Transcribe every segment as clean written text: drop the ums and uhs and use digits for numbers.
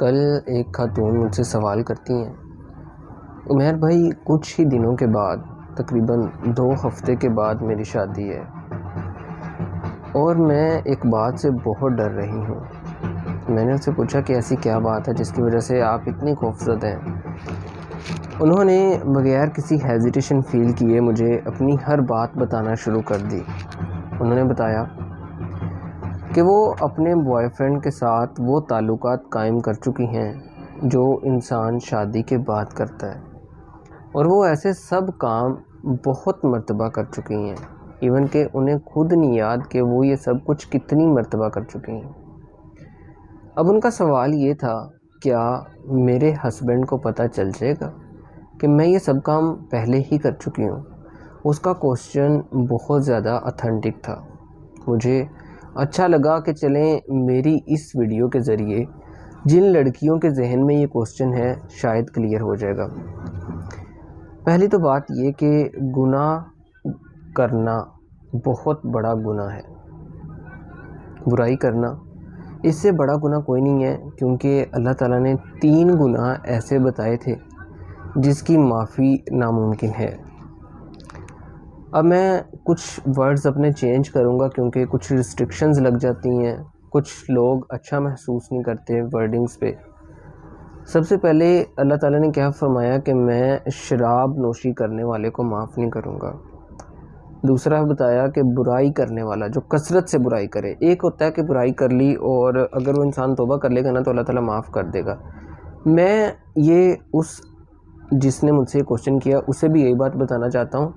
کل ایک خاتون مجھ سے سوال کرتی ہیں، عمیر بھائی کچھ ہی دنوں کے بعد تقریباً 2 ہفتے کے بعد میری شادی ہے اور میں ایک بات سے بہت ڈر رہی ہوں۔ میں نے ان سے پوچھا کہ ایسی کیا بات ہے جس کی وجہ سے آپ اتنی خوفزدہ ہیں۔ انہوں نے بغیر کسی ہیزیٹیشن فیل کیے مجھے اپنی ہر بات بتانا شروع کر دی۔ انہوں نے بتایا کہ وہ اپنے بوائے فرینڈ کے ساتھ وہ تعلقات قائم کر چکی ہیں جو انسان شادی کے بعد کرتا ہے، اور وہ ایسے سب کام بہت مرتبہ کر چکی ہیں، ایون کہ انہیں خود نہیں یاد کہ وہ یہ سب کچھ کتنی مرتبہ کر چکی ہیں۔ اب ان کا سوال یہ تھا، کیا میرے ہسبینڈ کو پتہ چل جائے گا کہ میں یہ سب کام پہلے ہی کر چکی ہوں؟ اس کا کوسچن بہت زیادہ اتھینٹک تھا۔ مجھے اچھا لگا کہ چلیں میری اس ویڈیو کے ذریعے جن لڑکیوں کے ذہن میں یہ کوسچن ہے شاید کلیئر ہو جائے گا۔ پہلی تو بات یہ کہ گناہ کرنا بہت بڑا گناہ ہے، برائی کرنا اس سے بڑا گناہ کوئی نہیں ہے، کیونکہ اللہ تعالیٰ نے 3 گناہ ایسے بتائے تھے جس کی معافی ناممکن ہے۔ اب میں کچھ ورڈز اپنے چینج کروں گا کیونکہ کچھ ریسٹرکشنز لگ جاتی ہیں، کچھ لوگ اچھا محسوس نہیں کرتے ورڈنگز پہ۔ سب سے پہلے اللہ تعالیٰ نے کیا فرمایا کہ میں شراب نوشی کرنے والے کو معاف نہیں کروں گا۔ دوسرا بتایا کہ برائی کرنے والا جو کثرت سے برائی کرے، ایک ہوتا ہے کہ برائی کر لی اور اگر وہ انسان توبہ کر لے گا نا تو اللہ تعالیٰ معاف کر دے گا۔ میں یہ جس نے مجھ سے کوشچن کیا اسے بھی یہی بات بتانا چاہتا ہوں،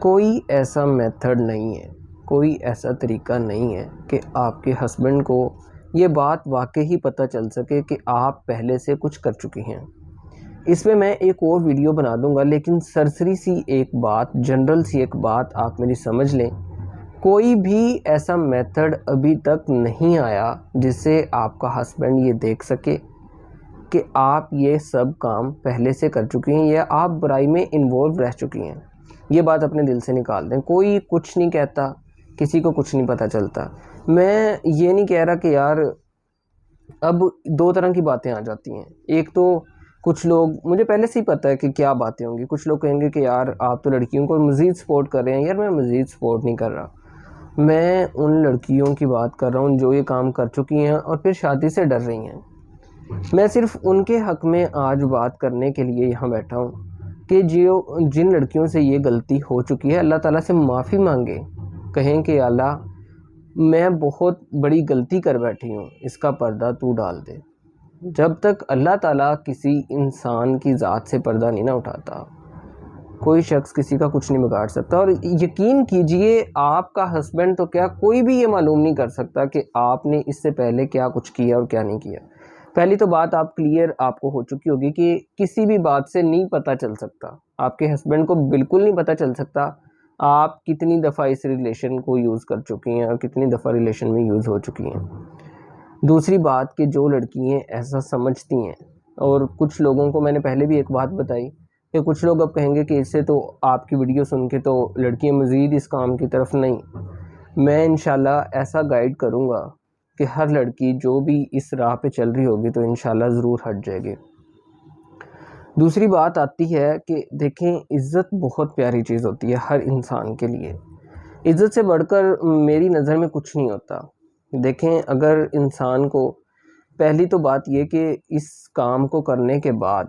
کوئی ایسا میتھڈ نہیں ہے، کوئی ایسا طریقہ نہیں ہے کہ آپ کے ہسبینڈ کو یہ بات واقعی پتہ چل سکے کہ آپ پہلے سے کچھ کر چکی ہیں۔ اس میں میں ایک اور ویڈیو بنا دوں گا، لیکن سرسری سی ایک بات، جنرل سی ایک بات آپ میری سمجھ لیں، کوئی بھی ایسا میتھڈ ابھی تک نہیں آیا جس سے آپ کا ہسبینڈ یہ دیکھ سکے کہ آپ یہ سب کام پہلے سے کر چکی ہیں یا آپ برائی میں انوالو رہ چکی ہیں۔ یہ بات اپنے دل سے نکال دیں، کوئی کچھ نہیں کہتا، کسی کو کچھ نہیں پتہ چلتا۔ میں یہ نہیں کہہ رہا کہ یار اب 2 طرح کی باتیں آ جاتی ہیں۔ ایک تو کچھ لوگ، مجھے پہلے سے ہی پتہ ہے کہ کیا باتیں ہوں گی، کچھ لوگ کہیں گے کہ یار آپ تو لڑکیوں کو مزید سپورٹ کر رہے ہیں۔ یار میں مزید سپورٹ نہیں کر رہا، میں ان لڑکیوں کی بات کر رہا ہوں جو یہ کام کر چکی ہیں اور پھر شادی سے ڈر رہی ہیں۔ میں صرف ان کے حق میں آج بات کرنے کے لیے یہاں بیٹھا ہوں کہ جن لڑکیوں سے یہ غلطی ہو چکی ہے اللہ تعالیٰ سے معافی مانگے، کہیں کہ اللہ میں بہت بڑی غلطی کر بیٹھی ہوں، اس کا پردہ تو ڈال دے۔ جب تک اللہ تعالیٰ کسی انسان کی ذات سے پردہ نہیں نہ اٹھاتا، کوئی شخص کسی کا کچھ نہیں بگاڑ سکتا۔ اور یقین کیجئے آپ کا ہسبینڈ تو کیا کوئی بھی یہ معلوم نہیں کر سکتا کہ آپ نے اس سے پہلے کیا کچھ کیا اور کیا نہیں کیا۔ پہلی تو بات آپ کلیئر آپ کو ہو چکی ہوگی کہ کسی بھی بات سے نہیں پتہ چل سکتا، آپ کے ہسبینڈ کو بالکل نہیں پتہ چل سکتا آپ کتنی دفعہ اس ریلیشن کو یوز کر چکی ہیں اور کتنی دفعہ ریلیشن میں یوز ہو چکی ہیں۔ دوسری بات کہ جو لڑکیاں ایسا سمجھتی ہیں، اور کچھ لوگوں کو میں نے پہلے بھی ایک بات بتائی کہ کچھ لوگ اب کہیں گے کہ اس سے تو آپ کی ویڈیو سن کے تو لڑکیاں مزید اس کام کی طرف نہیں۔ میں انشاءاللہ ایسا گائیڈ کروں گا کہ ہر لڑکی جو بھی اس راہ پہ چل رہی ہوگی تو انشاءاللہ ضرور ہٹ جائے گی۔ دوسری بات آتی ہے کہ دیکھیں عزت بہت پیاری چیز ہوتی ہے ہر انسان کے لیے۔ عزت سے بڑھ کر میری نظر میں کچھ نہیں ہوتا۔ دیکھیں اگر انسان کو، پہلی تو بات یہ کہ اس کام کو کرنے کے بعد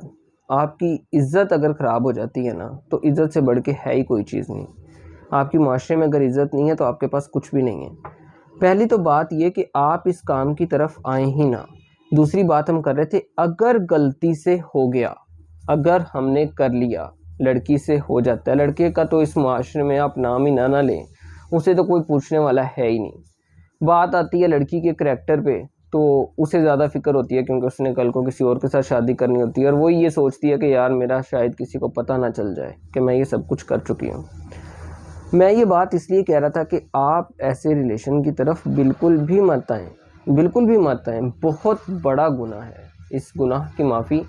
آپ کی عزت اگر خراب ہو جاتی ہے نا تو عزت سے بڑھ کے ہے ہی کوئی چیز نہیں۔ آپ کی معاشرے میں اگر عزت نہیں ہے تو آپ کے پاس کچھ بھی نہیں ہے۔ پہلی تو بات یہ کہ آپ اس کام کی طرف آئیں ہی نہ۔ دوسری بات ہم کر رہے تھے، اگر غلطی سے ہو گیا، اگر ہم نے کر لیا، لڑکی سے ہو جاتا ہے، لڑکے کا تو اس معاشرے میں آپ نام ہی نہ لیں، اسے تو کوئی پوچھنے والا ہے ہی نہیں۔ بات آتی ہے لڑکی کے کریکٹر پہ تو اسے زیادہ فکر ہوتی ہے کیونکہ اس نے کل کو کسی اور کے ساتھ شادی کرنی ہوتی ہے، اور وہ یہ سوچتی ہے کہ یار میرا شاید کسی کو پتہ نہ چل جائے کہ میں یہ سب کچھ کر چکی ہوں۔ میں یہ بات اس لیے کہہ رہا تھا کہ آپ ایسے ریلیشن کی طرف بالکل بھی مت آئیں، بالکل بھی مت آئیں، بہت بڑا گناہ ہے۔ اس گناہ کی معافی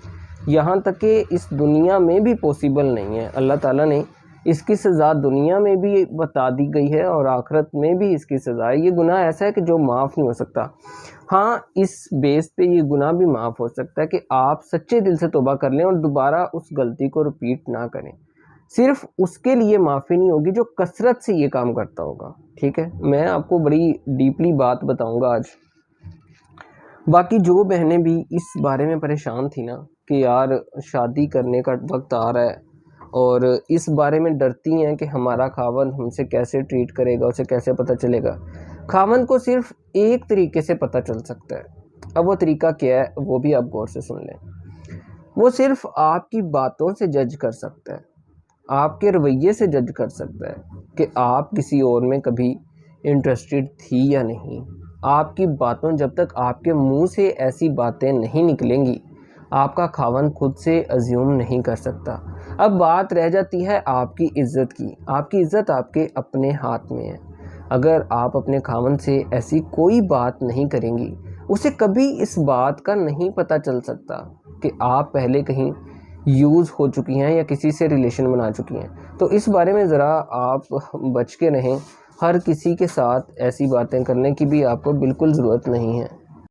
یہاں تک کہ اس دنیا میں بھی پوسیبل نہیں ہے۔ اللہ تعالیٰ نے اس کی سزا دنیا میں بھی بتا دی گئی ہے اور آخرت میں بھی اس کی سزا ہے۔ یہ گناہ ایسا ہے کہ جو معاف نہیں ہو سکتا۔ ہاں اس بیس پہ یہ گناہ بھی معاف ہو سکتا ہے کہ آپ سچے دل سے توبہ کر لیں اور دوبارہ اس غلطی کو رپیٹ نہ کریں۔ صرف اس کے لیے معافی نہیں ہوگی جو کثرت سے یہ کام کرتا ہوگا، ٹھیک ہے؟ میں آپ کو بڑی ڈیپلی بات بتاؤں گا آج۔ باقی جو بہنیں بھی اس بارے میں پریشان تھی نا کہ یار شادی کرنے کا وقت آ رہا ہے اور اس بارے میں ڈرتی ہیں کہ ہمارا خاوند ہم سے کیسے ٹریٹ کرے گا، اسے کیسے پتہ چلے گا، خاوند کو صرف ایک طریقے سے پتہ چل سکتا ہے۔ اب وہ طریقہ کیا ہے وہ بھی آپ غور سے سن لیں۔ وہ صرف آپ کی باتوں سے جج کر سکتا ہے، آپ کے رویے سے جج کر سکتا ہے کہ آپ کسی اور میں کبھی انٹرسٹڈ تھی یا نہیں۔ آپ کی باتوں، جب تک آپ کے منہ سے ایسی باتیں نہیں نکلیں گی، آپ کا خاوند خود سے ازیوم نہیں کر سکتا۔ اب بات رہ جاتی ہے آپ کی عزت کی۔ آپ کی عزت آپ کے اپنے ہاتھ میں ہے۔ اگر آپ اپنے خاوند سے ایسی کوئی بات نہیں کریں گی، اسے کبھی اس بات کا نہیں پتہ چل سکتا کہ آپ پہلے کہیں یوز ہو چکی ہیں یا کسی سے ریلیشن بنا چکی ہیں۔ تو اس بارے میں ذرا آپ بچ کے رہیں۔ ہر کسی کے ساتھ ایسی باتیں کرنے کی بھی آپ کو بالکل ضرورت نہیں ہے۔